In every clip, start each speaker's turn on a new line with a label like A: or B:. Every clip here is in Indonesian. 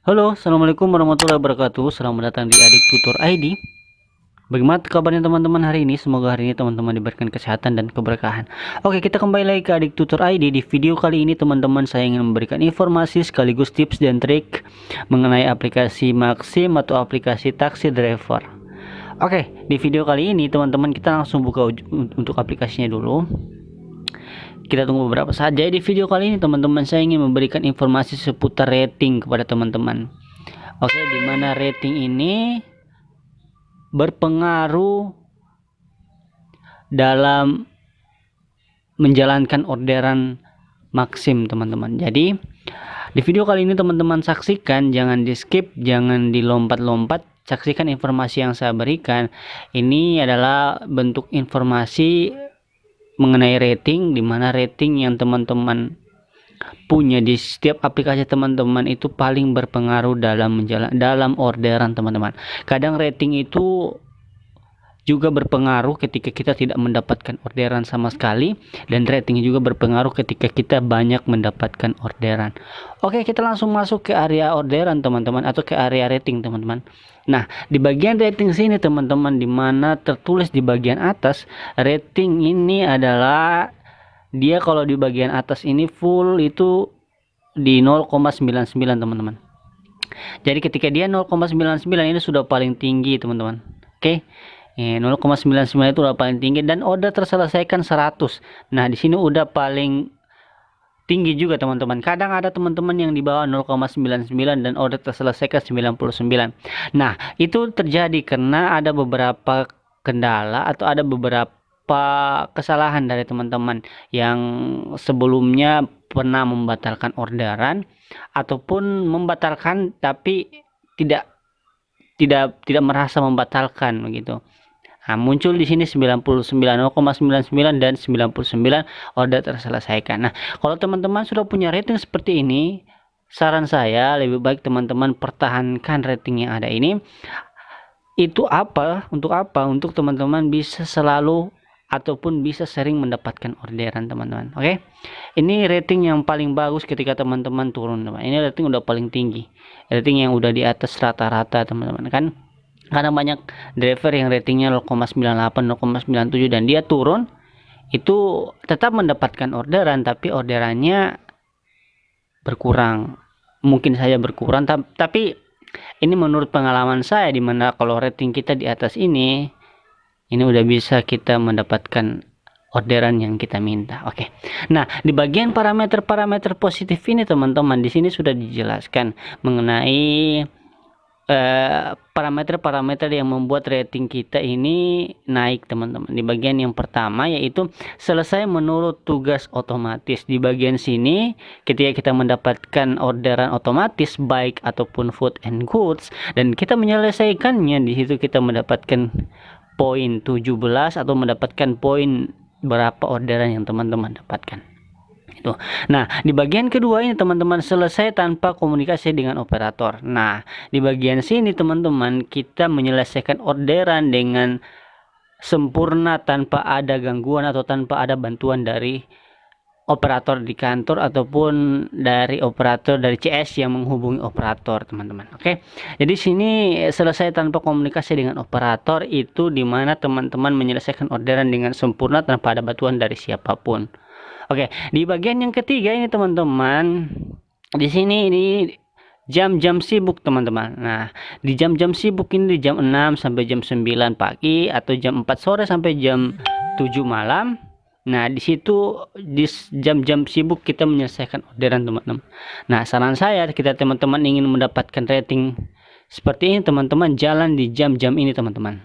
A: Halo, assalamualaikum warahmatullahi wabarakatuh. Selamat datang di Adik Tutor ID. Bagaimana kabarnya teman-teman hari ini? Semoga hari ini teman-teman diberikan kesehatan dan keberkahan. Oke, kita kembali lagi ke Adik Tutor ID. Di video kali ini teman-teman saya ingin memberikan informasi sekaligus tips dan trik mengenai aplikasi Maxim atau aplikasi taksi driver. Oke, di video kali ini teman-teman kita langsung buka untuk aplikasinya dulu. Kita tunggu beberapa saat. Jadi di video kali ini teman-teman saya ingin memberikan informasi seputar rating kepada teman-teman. Oke, dimana rating ini berpengaruh dalam menjalankan orderan Maxim teman-teman. Jadi di video kali ini teman-teman saksikan, jangan di skip, jangan dilompat-lompat, saksikan informasi yang saya berikan. Ini adalah bentuk informasi mengenai rating, dimana rating yang teman-teman punya di setiap aplikasi teman-teman itu paling berpengaruh dalam orderan teman-teman. Kadang rating itu juga berpengaruh ketika kita tidak mendapatkan orderan sama sekali, dan rating juga berpengaruh ketika kita banyak mendapatkan orderan. Oke, kita langsung masuk ke area orderan teman-teman, atau ke area rating teman-teman. Nah, di bagian rating sini teman-teman, di mana tertulis di bagian atas, rating ini adalah dia kalau di bagian atas ini full itu di 0,99 teman-teman. Jadi ketika dia 0,99 ini sudah paling tinggi teman-teman. Oke. 0,99 itu udah paling tinggi, dan order terselesaikan 100. Nah, di sini udah paling tinggi juga teman-teman. Kadang ada teman-teman yang di bawah 0,99 dan order terselesaikan 99. Nah, itu terjadi karena ada beberapa kendala atau ada beberapa kesalahan dari teman-teman yang sebelumnya pernah membatalkan orderan ataupun membatalkan tapi tidak merasa membatalkan begitu. Nah, muncul di sini 0,99 dan 99 order terselesaikan. Nah, kalau teman-teman sudah punya rating seperti ini, saran saya lebih baik teman-teman pertahankan rating yang ada ini. Itu untuk apa? Untuk teman-teman bisa selalu ataupun bisa sering mendapatkan orderan teman-teman. Oke. Ini rating yang paling bagus ketika teman-teman turun, teman. Ini rating udah paling tinggi. Rating yang udah di atas rata-rata teman-teman kan. Karena banyak driver yang ratingnya 0,98, 0,97 dan dia turun, itu tetap mendapatkan orderan tapi orderannya berkurang. Mungkin saja berkurang, tapi ini menurut pengalaman saya, dimana kalau rating kita di atas ini udah bisa kita mendapatkan orderan yang kita minta. Oke. Nah, di bagian parameter-parameter positif ini teman-teman, di sini sudah dijelaskan mengenai parameter-parameter yang membuat rating kita ini naik teman-teman. Di bagian yang pertama yaitu selesai menurut tugas otomatis. Di bagian sini ketika kita mendapatkan orderan otomatis baik ataupun food and goods dan kita menyelesaikannya, di situ kita mendapatkan poin 17 atau mendapatkan poin berapa orderan yang teman-teman dapatkan. Nah, di bagian kedua ini teman-teman selesai tanpa komunikasi dengan operator. Nah, di bagian sini teman-teman kita menyelesaikan orderan dengan sempurna tanpa ada gangguan atau tanpa ada bantuan dari operator di kantor ataupun dari operator dari CS yang menghubungi operator teman-teman. Oke. Jadi sini selesai tanpa komunikasi dengan operator itu dimana teman-teman menyelesaikan orderan dengan sempurna tanpa ada bantuan dari siapapun. Oke, di bagian yang ketiga ini teman-teman, di sini ini jam-jam sibuk teman-teman. Nah, di jam-jam sibuk ini di jam 6 sampai jam 9 pagi atau jam 4 sore sampai jam 7 malam. Nah, di situ di jam-jam sibuk kita menyelesaikan orderan teman-teman. Nah, saran saya kita teman-teman ingin mendapatkan rating seperti ini teman-teman, jalan di jam-jam ini teman-teman.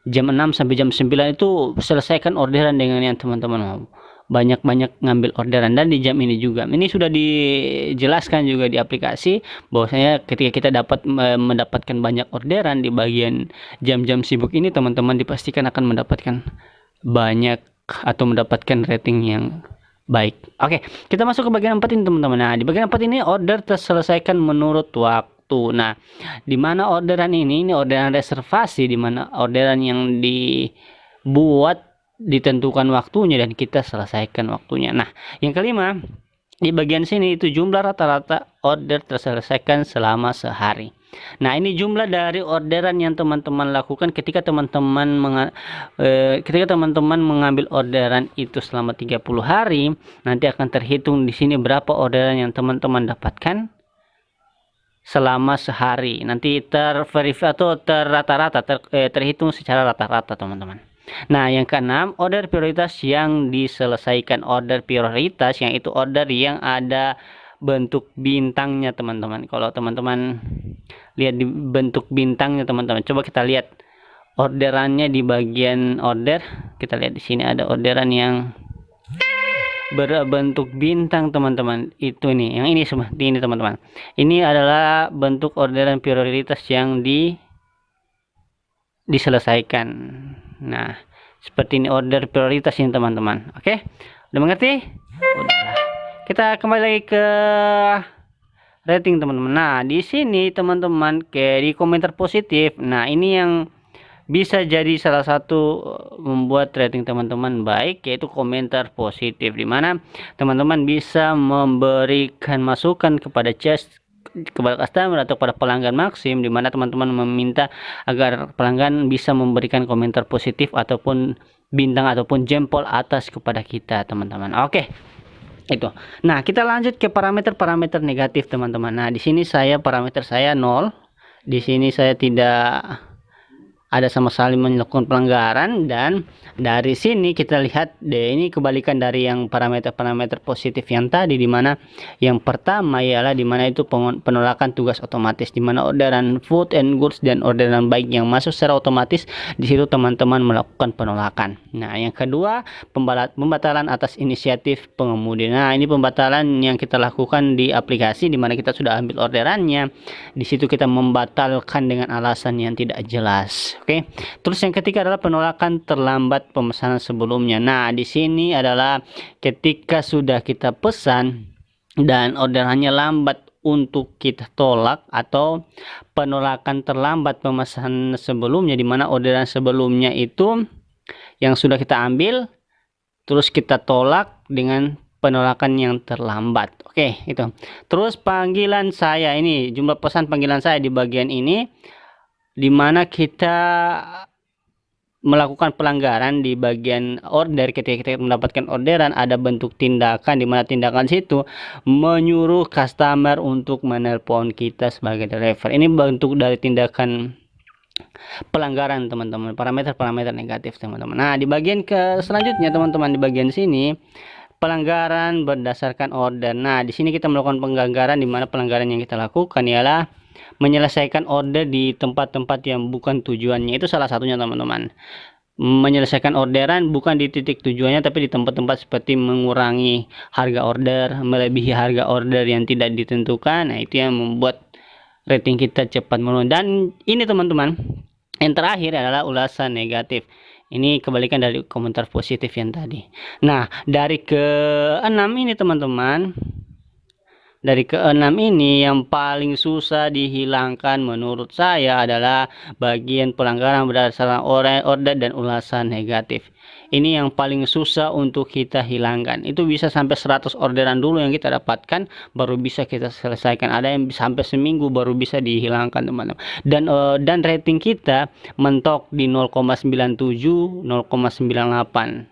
A: Jam 6 sampai jam 9 itu selesaikan orderan dengan yang teman-teman mau. Banyak-banyak ngambil orderan, dan di jam ini juga ini sudah dijelaskan juga di aplikasi bahwasanya ketika kita mendapatkan banyak orderan di bagian jam-jam sibuk ini, teman-teman dipastikan akan mendapatkan banyak atau mendapatkan rating yang baik. Oke, kita masuk ke bagian 4 ini teman-teman. Nah, di bagian 4 ini order terselesaikan menurut waktu. Nah, di mana orderan ini orderan reservasi, di mana orderan yang dibuat ditentukan waktunya dan kita selesaikan waktunya. Nah, yang kelima di bagian sini itu jumlah rata-rata order terselesaikan selama sehari. Nah, ini jumlah dari orderan yang teman-teman lakukan ketika teman-teman mengambil orderan itu selama 30 hari, nanti akan terhitung di sini berapa orderan yang teman-teman dapatkan selama sehari. Nanti terverifikasi atau terhitung secara rata-rata, teman-teman. Nah, yang keenam, order prioritas yang diselesaikan. Order prioritas yang itu order yang ada bentuk bintangnya, teman-teman. Kalau teman-teman lihat di bentuk bintangnya, teman-teman, coba kita lihat orderannya di bagian order. Kita lihat di sini ada orderan yang berbentuk bintang, teman-teman. Itu nih, yang ini seperti ini, teman-teman. Ini adalah bentuk orderan prioritas yang diselesaikan. Nah, seperti ini order prioritas ini, teman-teman. Oke, udah mengerti? Udah. Kita kembali lagi ke rating, teman-teman. Nah, di sini teman-teman di komentar positif. Nah, ini yang bisa jadi salah satu membuat rating teman-teman baik, yaitu komentar positif, dimana teman-teman bisa memberikan masukan kepada customer atau pada pelanggan Maxim, dimana teman-teman meminta agar pelanggan bisa memberikan komentar positif ataupun bintang ataupun jempol atas kepada kita, teman-teman. Oke, itu. Nah, kita lanjut ke parameter-parameter negatif, teman-teman. Nah, di sini parameter saya 0. Di sini saya tidak ada sama sekali melakukan pelanggaran, dan dari sini kita lihat deh, ini kebalikan dari yang parameter-parameter positif yang tadi, dimana yang pertama ialah dimana itu penolakan tugas otomatis, dimana orderan food and goods dan orderan baik yang masuk secara otomatis, di situ teman-teman melakukan penolakan. Nah, yang kedua, pembatalan atas inisiatif pengemudi. Nah, ini pembatalan yang kita lakukan di aplikasi, dimana kita sudah ambil orderannya, di situ kita membatalkan dengan alasan yang tidak jelas. Oke. Terus yang ketiga adalah penolakan terlambat pemesanan sebelumnya. Nah, di sini adalah ketika sudah kita pesan dan orderannya lambat untuk kita tolak, atau penolakan terlambat pemesanan sebelumnya, di mana orderan sebelumnya itu yang sudah kita ambil terus kita tolak dengan penolakan yang terlambat. Oke, itu. Terus panggilan saya ini, jumlah pesan panggilan saya di bagian ini, di mana kita melakukan pelanggaran di bagian order. Ketika kita mendapatkan orderan, ada bentuk tindakan, di mana tindakan situ menyuruh customer untuk menelpon kita sebagai driver. Ini bentuk dari tindakan pelanggaran, teman-teman. Parameter-parameter negatif, teman-teman. Nah, di bagian selanjutnya, teman-teman, di bagian sini pelanggaran berdasarkan order. Nah, di sini kita melakukan pelanggaran, di mana pelanggaran yang kita lakukan ialah menyelesaikan order di tempat-tempat yang bukan tujuannya. Itu salah satunya, teman-teman. Menyelesaikan orderan bukan di titik tujuannya, tapi di tempat-tempat seperti mengurangi harga order, melebihi harga order yang tidak ditentukan. Nah, itu yang membuat rating kita cepat menurun. Dan ini, teman-teman, yang terakhir adalah ulasan negatif. Ini kebalikan dari komentar positif yang tadi. Nah, dari ke-6 ini, teman-teman, dari ke-6 ini yang paling susah dihilangkan menurut saya adalah bagian pelanggaran berdasarkan order dan ulasan negatif. Ini yang paling susah untuk kita hilangkan. Itu bisa sampai 100 orderan dulu yang kita dapatkan baru bisa kita selesaikan. Ada yang sampai seminggu baru bisa dihilangkan, teman-teman. Dan rating kita mentok di 0,97, 0,98.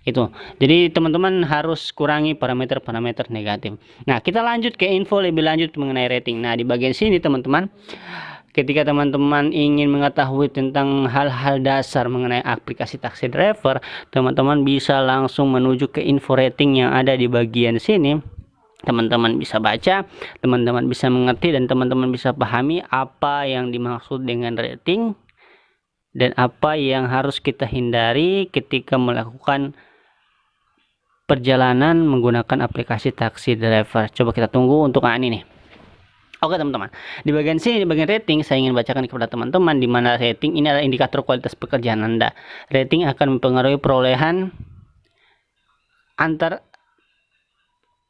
A: Itu. Jadi teman-teman harus kurangi parameter-parameter negatif. Nah, kita lanjut ke info lebih lanjut mengenai rating. Nah, di bagian sini, teman-teman, ketika teman-teman ingin mengetahui tentang hal-hal dasar mengenai aplikasi taksi driver, teman-teman bisa langsung menuju ke info rating yang ada di bagian sini. Teman-teman bisa baca, teman-teman bisa mengerti, dan teman-teman bisa pahami apa yang dimaksud dengan rating dan apa yang harus kita hindari ketika melakukan perjalanan menggunakan aplikasi taksi driver. Coba kita tunggu untuk ini nih. Oke, teman-teman, di bagian sini, di bagian rating, saya ingin bacakan kepada teman-teman, di mana rating ini adalah indikator kualitas pekerjaan Anda. Rating akan mempengaruhi perolehan antar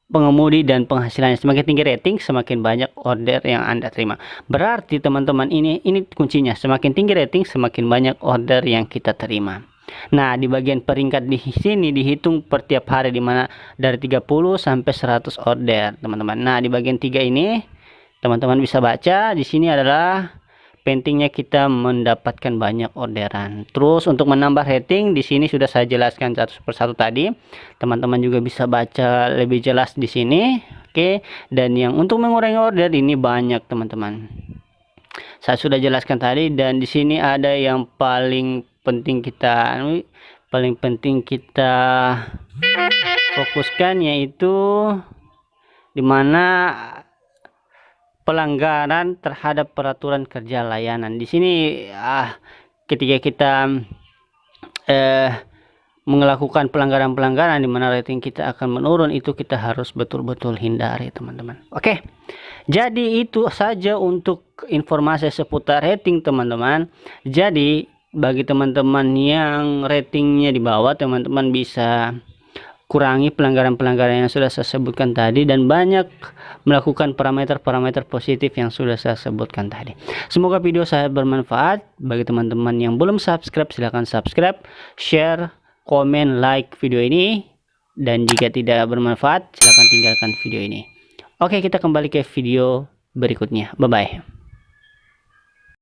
A: pengemudi dan penghasilannya. Semakin tinggi rating, semakin banyak order yang Anda terima. Berarti, teman-teman, ini kuncinya. Semakin tinggi rating, semakin banyak order yang kita terima. Nah, di bagian peringkat di sini dihitung per tiap hari, dimana dari 30 sampai 100 order, teman-teman. Nah, di bagian 3 ini teman-teman bisa baca di sini adalah pentingnya kita mendapatkan banyak orderan. Terus untuk menambah rating di sini sudah saya jelaskan satu persatu tadi. Teman-teman juga bisa baca lebih jelas di sini. Oke, dan yang untuk mengurangi order ini banyak, teman-teman. Saya sudah jelaskan tadi, dan di sini ada yang paling penting kita fokuskan, yaitu dimana pelanggaran terhadap peraturan kerja layanan. Di sini ketika kita melakukan pelanggaran-pelanggaran di mana rating kita akan menurun, itu kita harus betul-betul hindari, teman-teman. Oke. Jadi itu saja untuk informasi seputar rating, teman-teman. Jadi bagi teman-teman yang ratingnya di bawah, teman-teman bisa kurangi pelanggaran-pelanggaran yang sudah saya sebutkan tadi, dan banyak melakukan parameter-parameter positif yang sudah saya sebutkan tadi. Semoga video saya bermanfaat. Bagi teman-teman yang belum subscribe, silahkan subscribe, share, komen, like video ini, dan jika tidak bermanfaat silahkan tinggalkan video ini. Oke, kita kembali ke video berikutnya. Bye bye.